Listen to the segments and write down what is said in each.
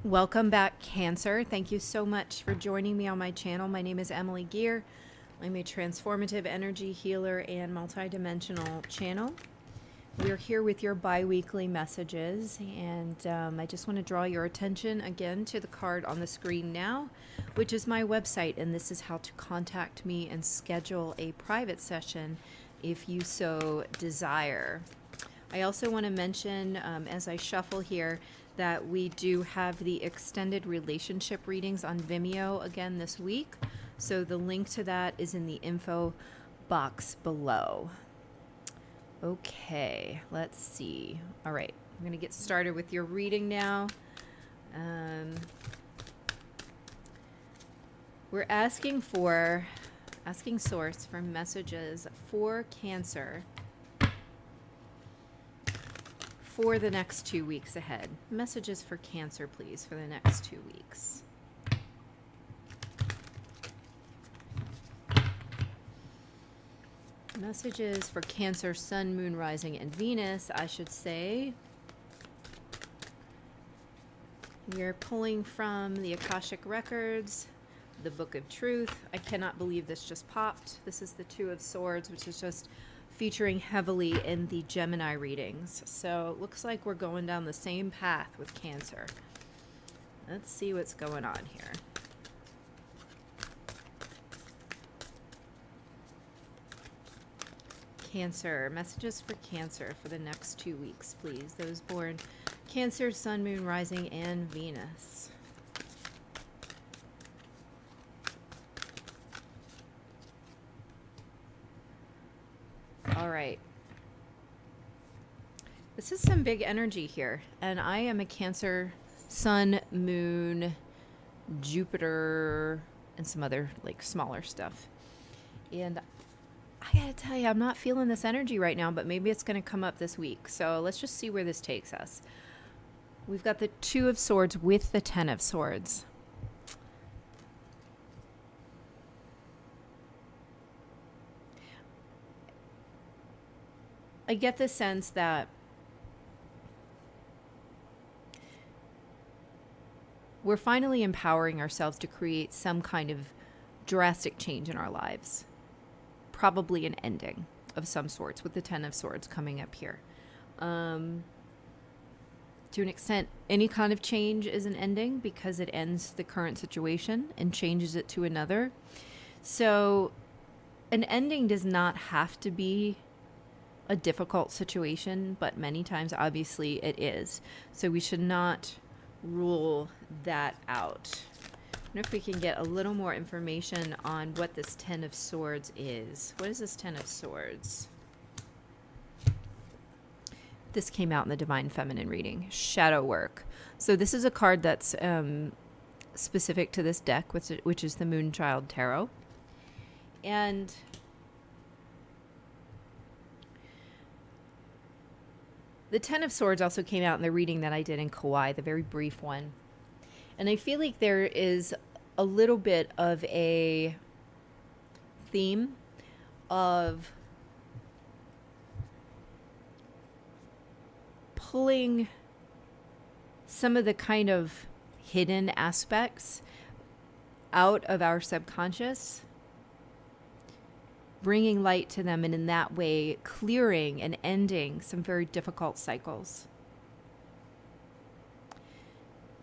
Welcome back, Cancer. Thank you so much for joining me on my channel. My name is Emily Gear. I'm a transformative energy healer and multidimensional channel. We're here with your bi-weekly messages, and I just want to draw your attention again to the card on the screen now, which is my website, and this is how to contact me and schedule a private session if you so desire. I also want to mention, as I shuffle here, that we do have the extended relationship readings on Vimeo again this week. So the link to that is in the info box below. Okay, let's see. All right, I'm going to get started with your reading now. We're asking source for messages for Cancer for the next 2 weeks ahead. Messages for Cancer, please, for the next 2 weeks. Messages for Cancer, Sun, Moon, Rising, and Venus, I should say. We're pulling from the Akashic Records, the Book of Truth. I cannot believe this just popped. This is the Two of Swords, which is just featuring heavily in the Gemini readings. So it looks like we're going down the same path with Cancer. Let's see what's going on here. Cancer, messages for Cancer for the next 2 weeks, please. Those born Cancer, Sun, Moon, Rising, and Venus. All right. This is some big energy here, and I am a Cancer, Sun, Moon, Jupiter, and some other like smaller stuff. And I gotta tell you, I'm not feeling this energy right now, but maybe it's gonna come up this week. So let's just see where this takes us. We've got the Two of Swords with the Ten of Swords. I get the sense that we're finally empowering ourselves to create some kind of drastic change in our lives. Probably an ending of some sorts with the Ten of Swords coming up here. To an extent, any kind of change is an ending because it ends the current situation and changes it to another. So an ending does not have to be a difficult situation, but many times, obviously, it is. So we should not rule that out. I wonder if we can get a little more information on what this Ten of Swords is. What is this Ten of Swords? This came out in the Divine Feminine reading. Shadow work. So this is a card that's specific to this deck, which is the Moonchild Tarot. And the Ten of Swords also came out in the reading that I did in Kauai, the very brief one. And I feel like there is a little bit of a theme of pulling some of the kind of hidden aspects out of our subconscious, bringing light to them, and in that way clearing and ending some very difficult cycles.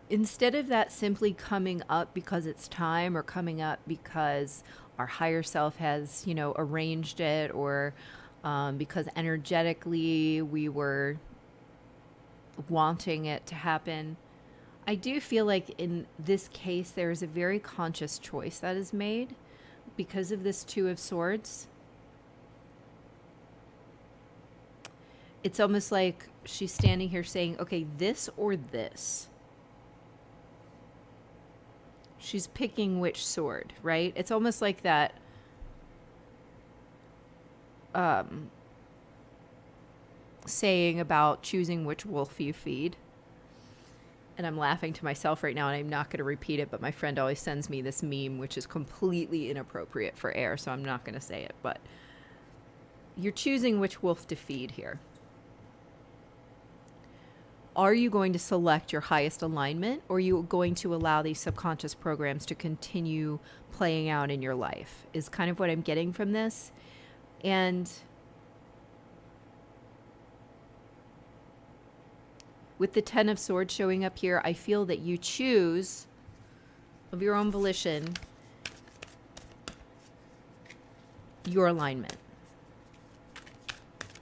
Instead of that simply coming up because it's time, or coming up because our higher self has, arranged it, or because energetically we were wanting it to happen, I do feel like in this case there is a very conscious choice that is made because of this Two of Swords. It's almost like she's standing here saying, okay, this or this. She's picking which sword, right? It's almost like that saying about choosing which wolf you feed. And I'm laughing to myself right now, and I'm not going to repeat it, but my friend always sends me this meme, which is completely inappropriate for air, so I'm not going to say it. But you're choosing which wolf to feed here. Are you going to select your highest alignment, or are you going to allow these subconscious programs to continue playing out in your life, is kind of what I'm getting from this. And with the Ten of Swords showing up here, I feel that you choose of your own volition your alignment.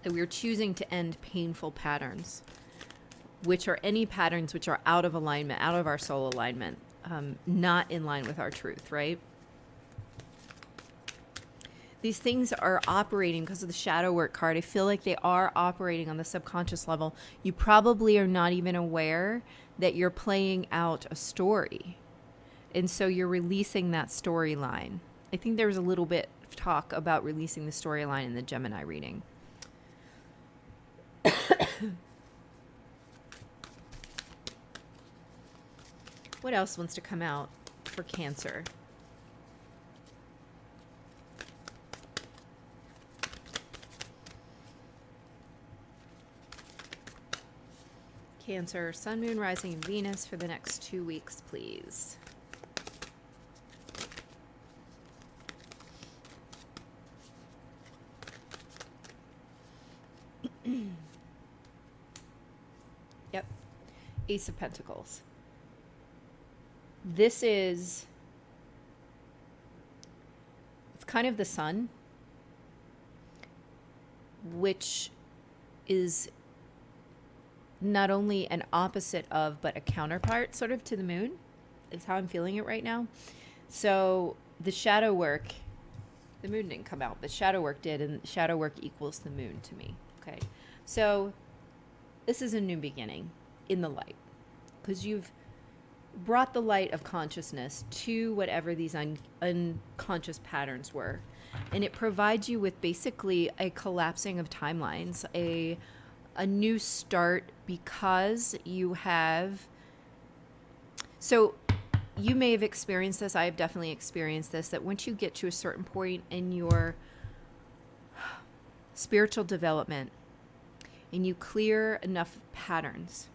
That we're choosing to end painful patterns, which are any patterns which are out of alignment, out of our soul alignment, not in line with our truth, right? These things are operating because of the shadow work card. I feel like they are operating on the subconscious level. You probably are not even aware that you're playing out a story. And so you're releasing that storyline. I think there was a little bit of talk about releasing the storyline in the Gemini reading. What else wants to come out for Cancer? Cancer, Sun, Moon, Rising, and Venus for the next 2 weeks, please. Yep. Ace of Pentacles. This is, it's kind of the sun, which is not only an opposite of, but a counterpart sort of to the moon, is how I'm feeling it right now. So the shadow work, the moon didn't come out, but shadow work did, and shadow work equals the moon to me. Okay. So this is a new beginning in the light, because you've brought the light of consciousness to whatever these unconscious patterns were. And it provides you with basically a collapsing of timelines, a new start, because you have, so you may have experienced this, I have definitely experienced this, that once you get to a certain point in your spiritual development and you clear enough patterns,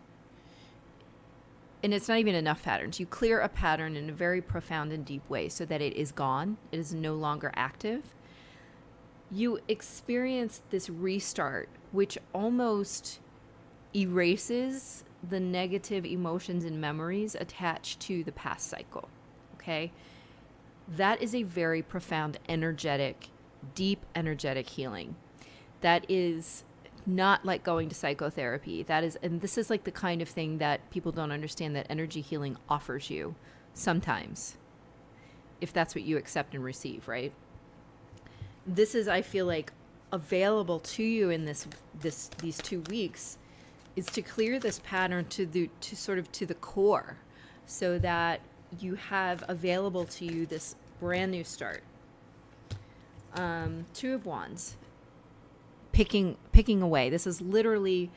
and it's not even enough patterns, you clear a pattern in a very profound and deep way so that it is gone, it is no longer active, you experience this restart, which almost erases the negative emotions and memories attached to the past cycle. Okay? That is a very profound, energetic, deep energetic healing. That is not like going to psychotherapy. That is, and this is like the kind of thing that people don't understand that energy healing offers you sometimes, if that's what you accept and receive, right? This is, I feel like, available to you in these 2 weeks, is to clear this pattern to the core, so that you have available to you this brand new start. Two of Wands, picking away. This is literally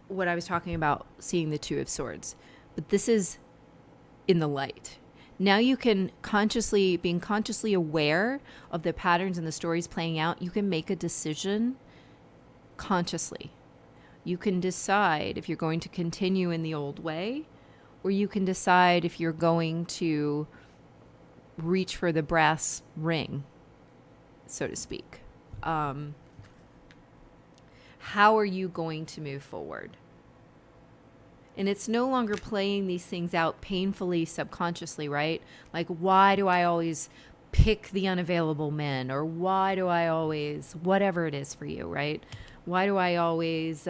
what I was talking about, seeing the Two of Swords, but this is in the light. Now you can being consciously aware of the patterns and the stories playing out, you can make a decision consciously. You can decide if you're going to continue in the old way, or you can decide if you're going to reach for the brass ring, so to speak. How are you going to move forward? And it's no longer playing these things out painfully, subconsciously, right? Like, why do I always pick the unavailable men? Or why do I always, whatever it is for you, right? Why do I always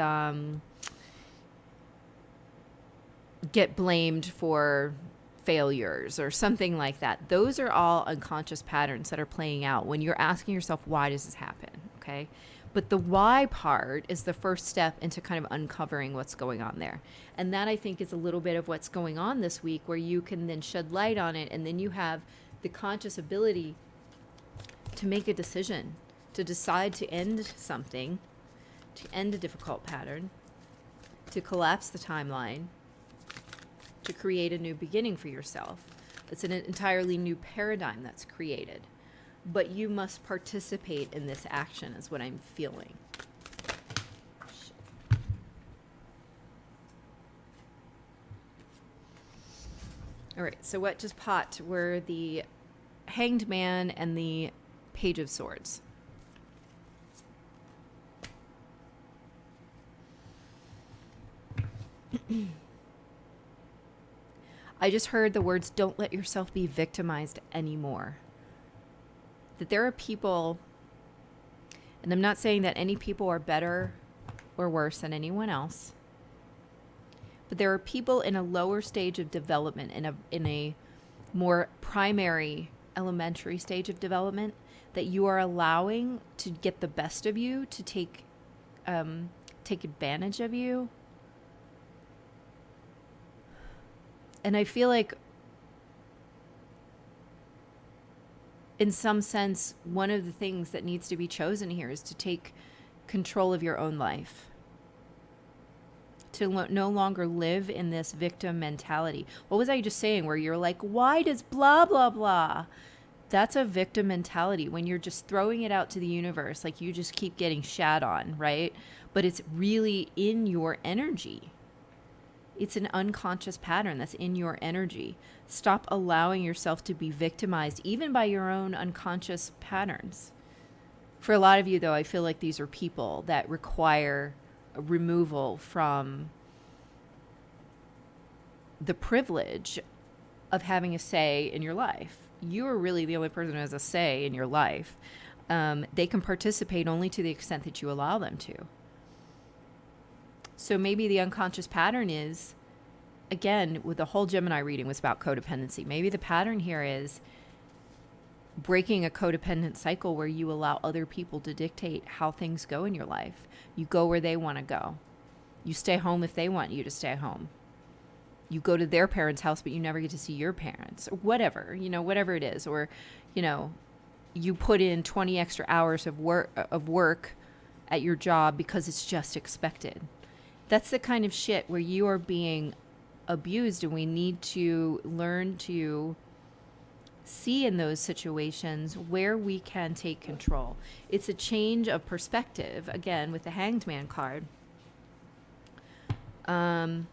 get blamed for failures or something like that? Those are all unconscious patterns that are playing out when you're asking yourself, why does this happen? Okay. But the why part is the first step into kind of uncovering what's going on there. And that, I think, is a little bit of what's going on this week, where you can then shed light on it, and then you have the conscious ability to make a decision, to decide to end something, to end a difficult pattern, to collapse the timeline, to create a new beginning for yourself. It's an entirely new paradigm that's created. But you must participate in this action, is what I'm feeling. All right, so what just popped were the Hanged Man and the Page of Swords. I just heard the words, don't let yourself be victimized anymore. That there are people, and I'm not saying that any people are better or worse than anyone else, but there are people in a lower stage of development, in a more primary, elementary stage of development, that you are allowing to get the best of you, to take advantage of you. And I feel like, in some sense, one of the things that needs to be chosen here is to take control of your own life. To no longer live in this victim mentality. What was I just saying where you're like, why does blah, blah, blah? That's a victim mentality when you're just throwing it out to the universe, like you just keep getting shat on, right? But it's really in your energy. It's an unconscious pattern that's in your energy. Stop allowing yourself to be victimized, even by your own unconscious patterns. For a lot of you, though, I feel like these are people that require a removal from the privilege of having a say in your life. You are really the only person who has a say in your life. They can participate only to the extent that you allow them to. So maybe the unconscious pattern is, again, with the whole Gemini reading was about codependency. Maybe the pattern here is breaking a codependent cycle where you allow other people to dictate how things go in your life. You go where they want to go. You stay home if they want you to stay home. You go to their parents' house, but you never get to see your parents, or whatever, whatever it is. Or, you put in 20 extra hours of work at your job because it's just expected. That's the kind of shit where you are being abused, and we need to learn to see in those situations where we can take control. It's a change of perspective, again, with the Hanged Man card. To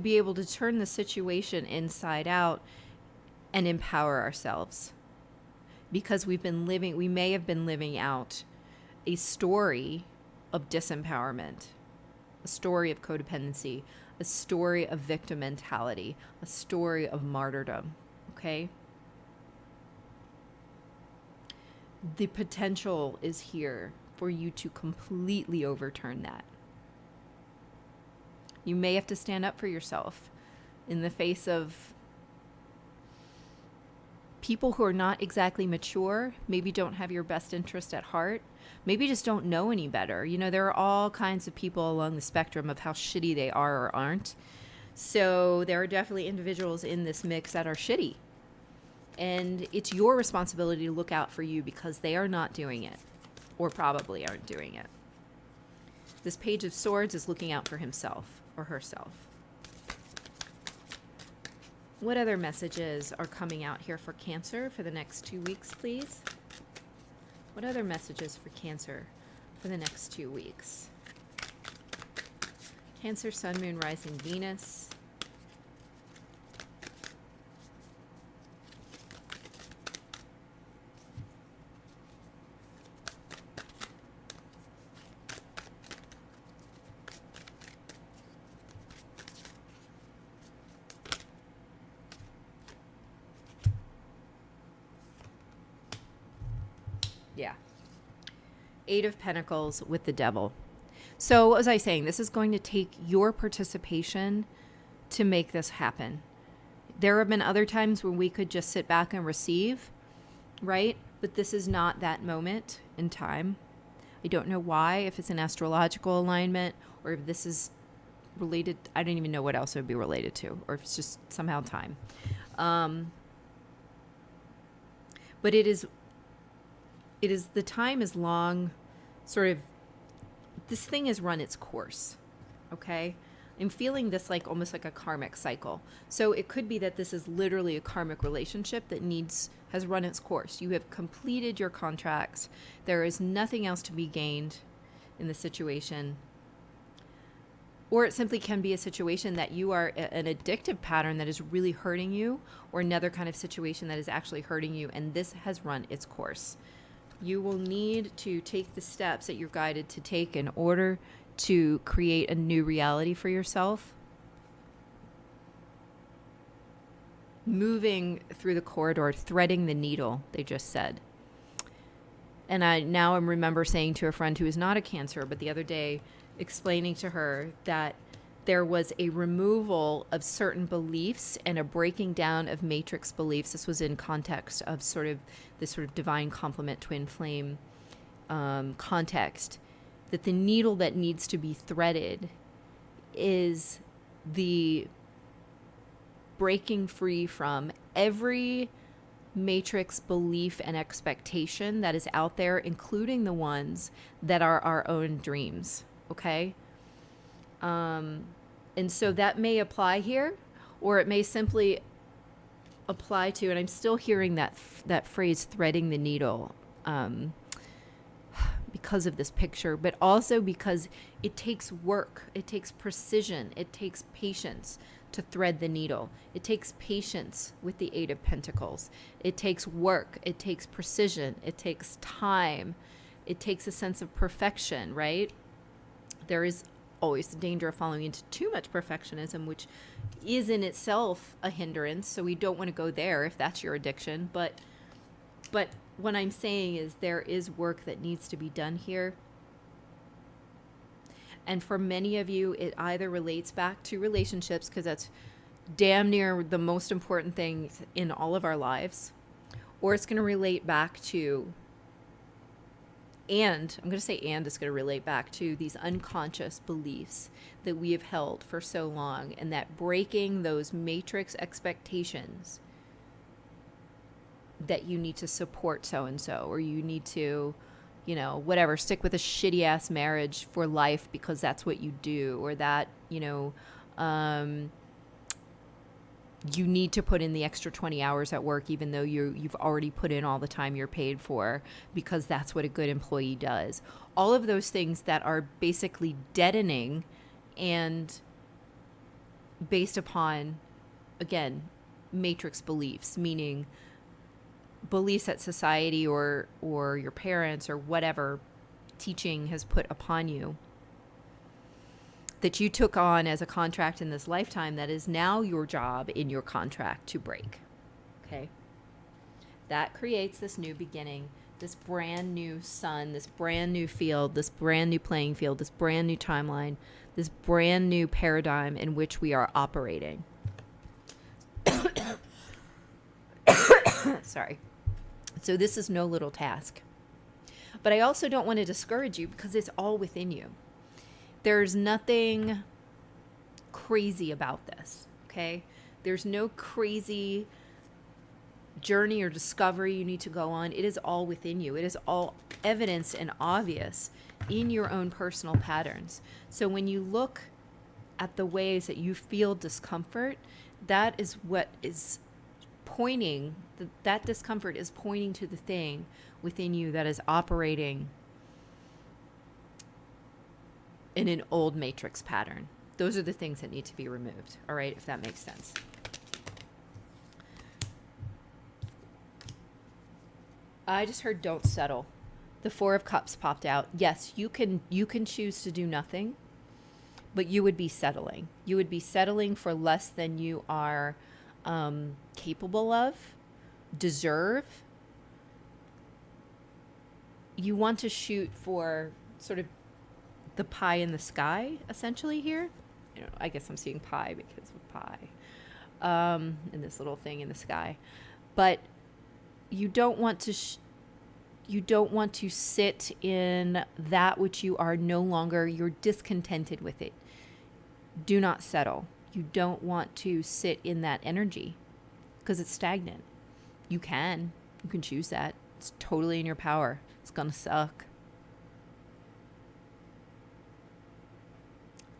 be able to turn the situation inside out and empower ourselves. Because we may have been living out a story of disempowerment, a story of codependency, a story of victim mentality, a story of martyrdom, okay? The potential is here for you to completely overturn that. You may have to stand up for yourself in the face of people who are not exactly mature, maybe don't have your best interest at heart, maybe just don't know any better. There are all kinds of people along the spectrum of how shitty they are or aren't. So there are definitely individuals in this mix that are shitty. And it's your responsibility to look out for you because they are not doing it, or probably aren't doing it. This Page of Swords is looking out for himself or herself. What other messages are coming out here for Cancer for the next 2 weeks, please? What other messages for Cancer for the next 2 weeks? Cancer, Sun, Moon, Rising, Venus. Yeah. 8 of Pentacles with the Devil. So what was I saying? This is going to take your participation to make this happen. There have been other times when we could just sit back and receive, right? But this is not that moment in time. I don't know why, if it's an astrological alignment or if this is related. I don't even know what else it would be related to, or if it's just somehow time. But it is the time is long, sort of, this thing has run its course, okay? I'm feeling this like almost like a karmic cycle. So it could be that this is literally a karmic relationship that has run its course. You have completed your contracts. There is nothing else to be gained in the situation. Or it simply can be a situation that you are an addictive pattern that is really hurting you, or another kind of situation that is actually hurting you, and this has run its course. You will need to take the steps that you're guided to take in order to create a new reality for yourself. Moving through the corridor, threading the needle, they just said. And I remember saying to a friend who is not a Cancer, but the other day explaining to her that there was a removal of certain beliefs and a breaking down of matrix beliefs. This was in context of sort of this sort of divine complement, twin flame context, that the needle that needs to be threaded is the breaking free from every matrix belief and expectation that is out there, including the ones that are our own dreams. Okay. And so that may apply here, or it may simply apply to, and I'm still hearing that phrase, threading the needle, because of this picture, but also because it takes work, it takes precision, it takes patience to thread the needle. It takes patience with the Eight of Pentacles. It takes work, it takes precision, it takes time, it takes a sense of perfection, right? There is always the danger of falling into too much perfectionism, which is in itself a hindrance. So we don't want to go there if that's your addiction. But what I'm saying is there is work that needs to be done here. And for many of you, it either relates back to relationships, because that's damn near the most important thing in all of our lives, or it's going to relate back to, and I'm going to say, and it's going to relate back to these unconscious beliefs that we have held for so long, and that breaking those matrix expectations that you need to support so-and-so, or you need to, you know, whatever, stick with a shitty ass marriage for life because that's what you do, or that, you know, you need to put in the extra 20 hours at work even though you've already put in all the time you're paid for, because that's what a good employee does. All of those things that are basically deadening and based upon, again, matrix beliefs, meaning beliefs that society or your parents or whatever teaching has put upon you, that you took on as a contract in this lifetime, that is now your job in your contract to break. Okay? That creates this new beginning, this brand new sun, this brand new field, this brand new playing field, this brand new timeline, this brand new paradigm in which we are operating. Sorry. So this is no little task. But I also don't want to discourage you, because it's all within you. There's nothing crazy about this, okay? There's no crazy journey or discovery you need to go on. It is all within you. It is all evidence and obvious in your own personal patterns. So when you look at the ways that you feel discomfort, that is what is pointing, that discomfort is pointing to the thing within you that is operating in an old matrix pattern. Those are the things that need to be removed, all right, if that makes sense. I just heard don't settle. The Four of Cups popped out. Yes, you can choose to do nothing, but you would be settling. You would be settling for less than you are capable of, deserve. You want to shoot for sort of the pie in the sky, essentially here. You know, I guess I'm seeing pie because of pie, and this little thing in the sky. But you don't want to you don't want to sit in that which you are no longer, you're discontented with it. Do not settle. You don't want to sit in that energy because it's stagnant. You can choose that. It's totally in your power. It's gonna suck.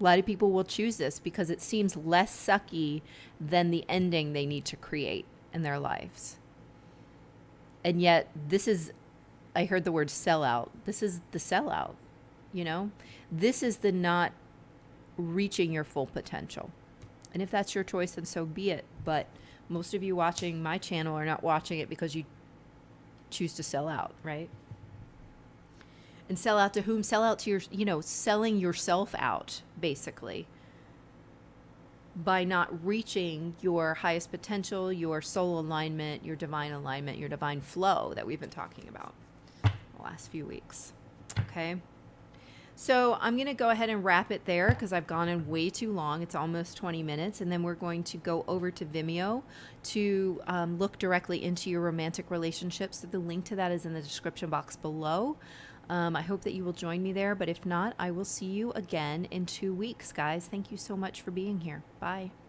A lot of people will choose this because it seems less sucky than the ending they need to create in their lives. And yet this is, I heard the word sellout. This is the sellout, you know? This is the not reaching your full potential. And if that's your choice, then so be it. But most of you watching my channel are not watching it because you choose to sell out, right? And sell out to whom? Sell out to your, selling yourself out, basically, by not reaching your highest potential, your soul alignment, your divine flow that we've been talking about the last few weeks. Okay. So I'm going to go ahead and wrap it there because I've gone in way too long. It's almost 20 minutes. And then we're going to go over to Vimeo to look directly into your romantic relationships. So the link to that is in the description box below. I hope that you will join me there. But if not, I will see you again in 2 weeks, guys. Thank you so much for being here. Bye.